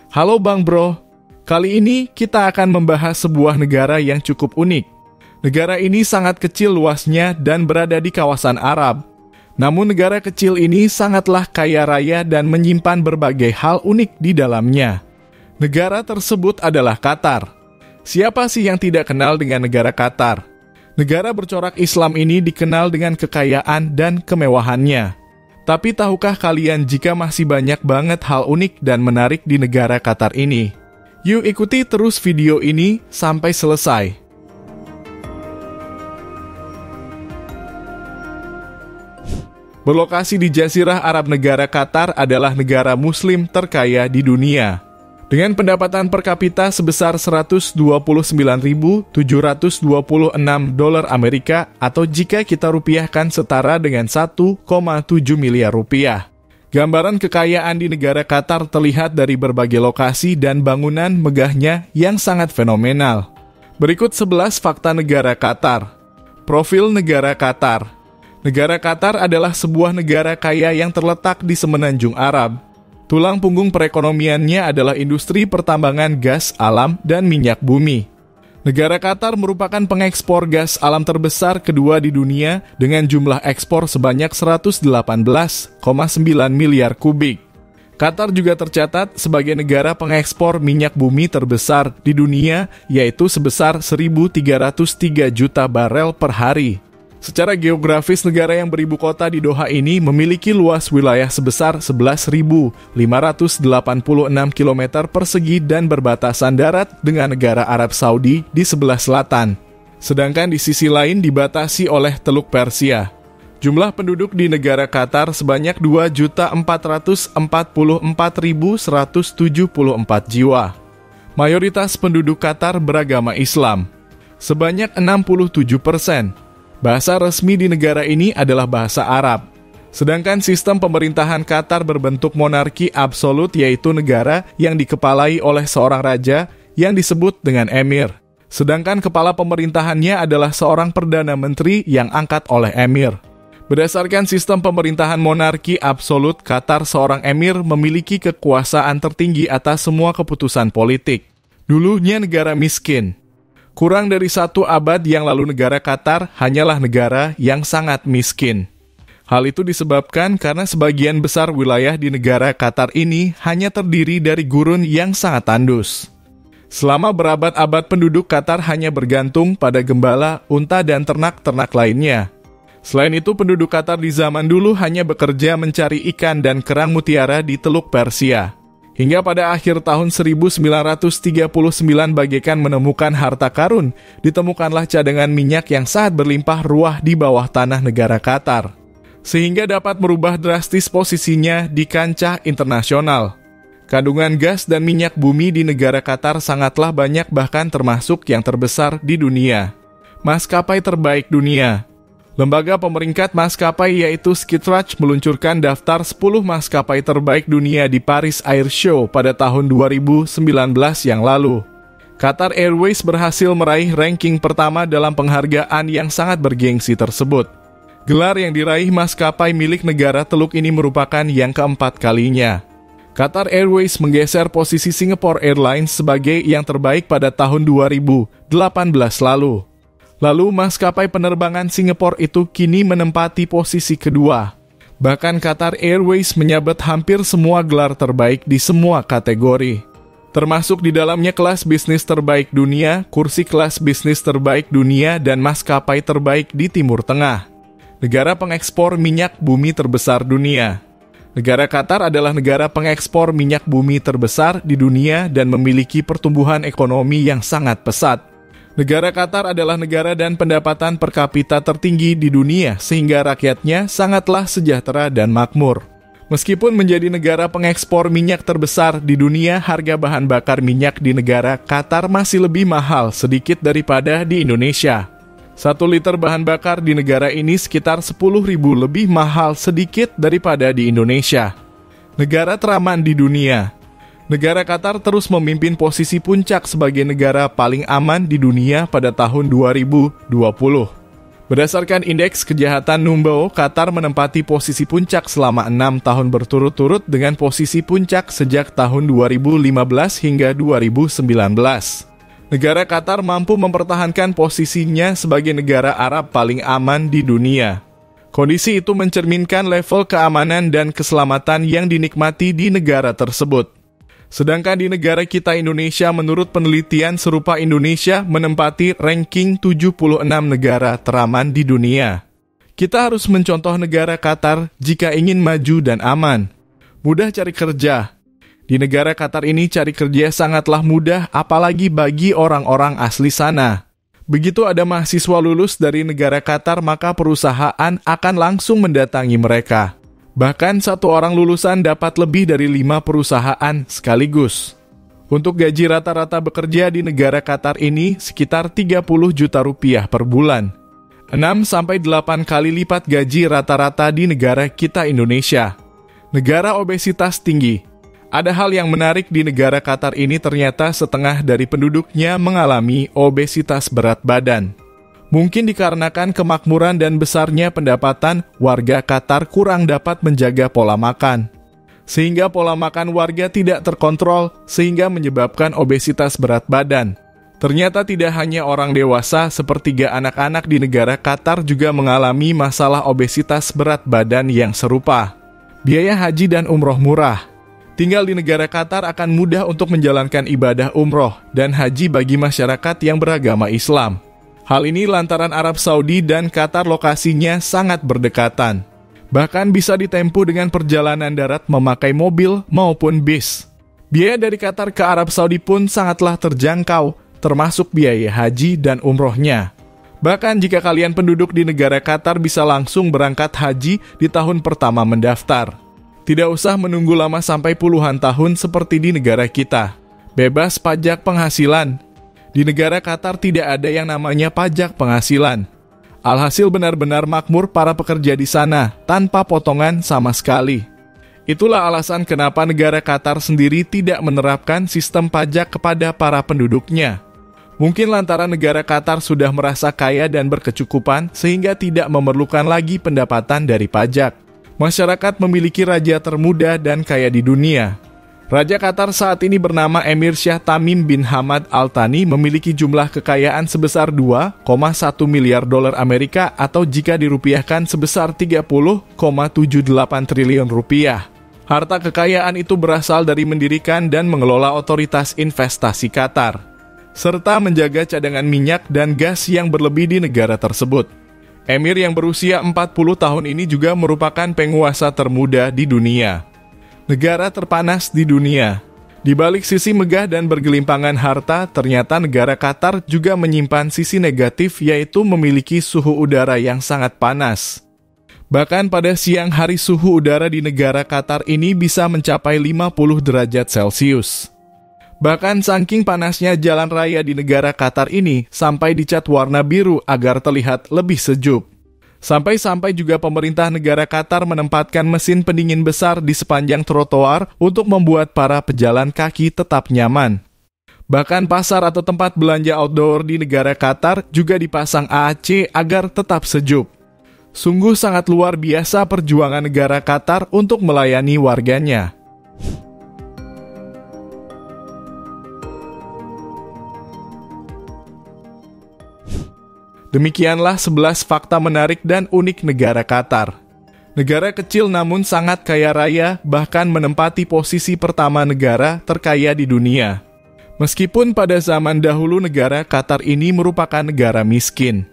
Halo Bang Bro, kali ini kita akan membahas sebuah negara yang cukup unik. Negara ini sangat kecil luasnya dan berada di kawasan Arab. Namun negara kecil ini sangatlah kaya raya dan menyimpan berbagai hal unik di dalamnya. Negara tersebut adalah Qatar. Siapa sih yang tidak kenal dengan negara Qatar? Negara bercorak Islam ini dikenal dengan kekayaan dan kemewahannya. Tapi tahukah kalian jika masih banyak banget hal unik dan menarik di negara Qatar ini? Yuk ikuti terus video ini sampai selesai. Berlokasi di Jazirah Arab, negara Qatar adalah negara muslim terkaya di dunia. Dengan pendapatan per kapita sebesar 129.726 dolar Amerika atau jika kita rupiahkan setara dengan 1,7 miliar rupiah. Gambaran kekayaan di negara Qatar terlihat dari berbagai lokasi dan bangunan megahnya yang sangat fenomenal. Berikut 11 fakta negara Qatar. Profil negara Qatar. Negara Qatar adalah sebuah negara kaya yang terletak di semenanjung Arab. Tulang punggung perekonomiannya adalah industri pertambangan gas alam dan minyak bumi. Negara Qatar merupakan pengekspor gas alam terbesar kedua di dunia dengan jumlah ekspor sebanyak 118,9 miliar kubik. Qatar juga tercatat sebagai negara pengekspor minyak bumi terbesar di dunia, yaitu sebesar 1.303 juta barel per hari. Secara geografis, negara yang beribu kota di Doha ini memiliki luas wilayah sebesar 11.586 km persegi dan berbatasan darat dengan negara Arab Saudi di sebelah selatan. Sedangkan di sisi lain dibatasi oleh Teluk Persia. Jumlah penduduk di negara Qatar sebanyak 2.444.174 jiwa. Mayoritas penduduk Qatar beragama Islam, sebanyak 67%. Bahasa resmi di negara ini adalah bahasa Arab. Sedangkan sistem pemerintahan Qatar berbentuk monarki absolut, yaitu negara yang dikepalai oleh seorang raja yang disebut dengan emir. Sedangkan kepala pemerintahannya adalah seorang perdana menteri yang angkat oleh emir. Berdasarkan sistem pemerintahan monarki absolut, Qatar seorang emir memiliki kekuasaan tertinggi atas semua keputusan politik. Dulunya negara miskin. Kurang dari 1 abad yang lalu negara Qatar hanyalah negara yang sangat miskin. Hal itu disebabkan karena sebagian besar wilayah di negara Qatar ini hanya terdiri dari gurun yang sangat tandus. Selama berabad-abad penduduk Qatar hanya bergantung pada gembala, unta, dan ternak-ternak lainnya. Selain itu, penduduk Qatar di zaman dulu hanya bekerja mencari ikan dan kerang mutiara di Teluk Persia. Hingga pada akhir tahun 1939 bagaikan menemukan harta karun, ditemukanlah cadangan minyak yang sangat berlimpah ruah di bawah tanah negara Qatar. Sehingga dapat merubah drastis posisinya di kancah internasional. Kandungan gas dan minyak bumi di negara Qatar sangatlah banyak, bahkan termasuk yang terbesar di dunia. Maskapai terbaik dunia. Lembaga pemeringkat maskapai yaitu Skitrach meluncurkan daftar 10 maskapai terbaik dunia di Paris Air Show pada tahun 2019 yang lalu. Qatar Airways berhasil meraih ranking pertama dalam penghargaan yang sangat bergengsi tersebut. Gelar yang diraih maskapai milik negara Teluk ini merupakan yang keempat kalinya. Qatar Airways menggeser posisi Singapore Airlines sebagai yang terbaik pada tahun 2018 lalu. Lalu maskapai penerbangan Singapore itu kini menempati posisi kedua. Bahkan Qatar Airways menyabet hampir semua gelar terbaik di semua kategori. Termasuk di dalamnya kelas bisnis terbaik dunia, kursi kelas bisnis terbaik dunia, dan maskapai terbaik di Timur Tengah. Negara pengekspor minyak bumi terbesar dunia. Negara Qatar adalah negara pengekspor minyak bumi terbesar di dunia dan memiliki pertumbuhan ekonomi yang sangat pesat. Negara Qatar adalah negara dan pendapatan per kapita tertinggi di dunia, sehingga rakyatnya sangatlah sejahtera dan makmur. Meskipun menjadi negara pengekspor minyak terbesar di dunia, harga bahan bakar minyak di negara Qatar masih lebih mahal sedikit daripada di Indonesia. 1 liter bahan bakar di negara ini sekitar 10.000 lebih mahal sedikit daripada di Indonesia. Negara teraman di dunia. Negara Qatar terus memimpin posisi puncak sebagai negara paling aman di dunia pada tahun 2020. Berdasarkan Indeks Kejahatan Numbeo, Qatar menempati posisi puncak selama 6 tahun berturut-turut dengan posisi puncak sejak tahun 2015 hingga 2019. Negara Qatar mampu mempertahankan posisinya sebagai negara Arab paling aman di dunia. Kondisi itu mencerminkan level keamanan dan keselamatan yang dinikmati di negara tersebut. Sedangkan di negara kita Indonesia, menurut penelitian serupa, Indonesia menempati ranking 76 negara teraman di dunia. Kita harus mencontoh negara Qatar jika ingin maju dan aman. Mudah cari kerja. Di negara Qatar ini cari kerja sangatlah mudah, apalagi bagi orang-orang asli sana. Begitu ada mahasiswa lulus dari negara Qatar, maka perusahaan akan langsung mendatangi mereka. Bahkan satu orang lulusan dapat lebih dari 5 perusahaan sekaligus. Untuk gaji rata-rata bekerja di negara Qatar ini sekitar 30 juta rupiah per bulan. 6-8 kali lipat gaji rata-rata di negara kita Indonesia. Negara obesitas tinggi. Ada hal yang menarik di negara Qatar ini, ternyata setengah dari penduduknya mengalami obesitas berat badan. Mungkin dikarenakan kemakmuran dan besarnya pendapatan, warga Qatar kurang dapat menjaga pola makan. Sehingga pola makan warga tidak terkontrol, sehingga menyebabkan obesitas berat badan. Ternyata tidak hanya orang dewasa, sepertiga anak-anak di negara Qatar juga mengalami masalah obesitas berat badan yang serupa. Biaya haji dan umroh murah. Tinggal di negara Qatar akan mudah untuk menjalankan ibadah umroh dan haji bagi masyarakat yang beragama Islam. Hal ini lantaran Arab Saudi dan Qatar lokasinya sangat berdekatan. Bahkan bisa ditempuh dengan perjalanan darat memakai mobil maupun bis. Biaya dari Qatar ke Arab Saudi pun sangatlah terjangkau, termasuk biaya haji dan umrohnya. Bahkan jika kalian penduduk di negara Qatar bisa langsung berangkat haji di tahun pertama mendaftar. Tidak usah menunggu lama sampai puluhan tahun seperti di negara kita. Bebas pajak penghasilan. Di negara Qatar tidak ada yang namanya pajak penghasilan. Alhasil benar-benar makmur para pekerja di sana, tanpa potongan sama sekali. Itulah alasan kenapa negara Qatar sendiri tidak menerapkan sistem pajak kepada para penduduknya. Mungkin lantaran negara Qatar sudah merasa kaya dan berkecukupan, sehingga tidak memerlukan lagi pendapatan dari pajak. Masyarakat memiliki raja termuda dan kaya di dunia. Raja Qatar saat ini bernama Emir Shah Tamim bin Hamad Al Thani memiliki jumlah kekayaan sebesar 2,1 miliar dolar Amerika atau jika dirupiahkan sebesar 30,78 triliun rupiah. Harta kekayaan itu berasal dari mendirikan dan mengelola otoritas investasi Qatar, serta menjaga cadangan minyak dan gas yang berlebih di negara tersebut. Emir yang berusia 40 tahun ini juga merupakan penguasa termuda di dunia. Negara terpanas di dunia. Di balik sisi megah dan bergelimpangan harta, ternyata negara Qatar juga menyimpan sisi negatif, yaitu memiliki suhu udara yang sangat panas. Bahkan pada siang hari suhu udara di negara Qatar ini bisa mencapai 50 derajat Celcius. Bahkan saking panasnya jalan raya di negara Qatar ini sampai dicat warna biru agar terlihat lebih sejuk. Sampai-sampai juga pemerintah negara Qatar menempatkan mesin pendingin besar di sepanjang trotoar untuk membuat para pejalan kaki tetap nyaman. Bahkan pasar atau tempat belanja outdoor di negara Qatar juga dipasang AC agar tetap sejuk. Sungguh sangat luar biasa perjuangan negara Qatar untuk melayani warganya. Demikianlah 11 fakta menarik dan unik negara Qatar. Negara kecil namun sangat kaya raya, bahkan menempati posisi pertama negara terkaya di dunia. Meskipun pada zaman dahulu negara Qatar ini merupakan negara miskin,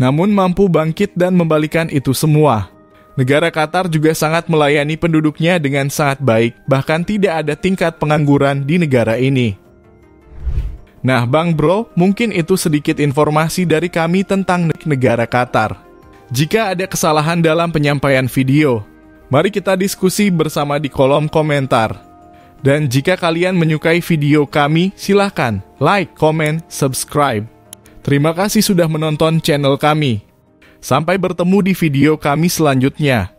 namun mampu bangkit dan membalikan itu semua. Negara Qatar juga sangat melayani penduduknya dengan sangat baik, bahkan tidak ada tingkat pengangguran di negara ini. Nah Bang Bro, mungkin itu sedikit informasi dari kami tentang negara Qatar. Jika ada kesalahan dalam penyampaian video, mari kita diskusi bersama di kolom komentar. Dan jika kalian menyukai video kami, silahkan like, komen, subscribe. Terima kasih sudah menonton channel kami. Sampai bertemu di video kami selanjutnya.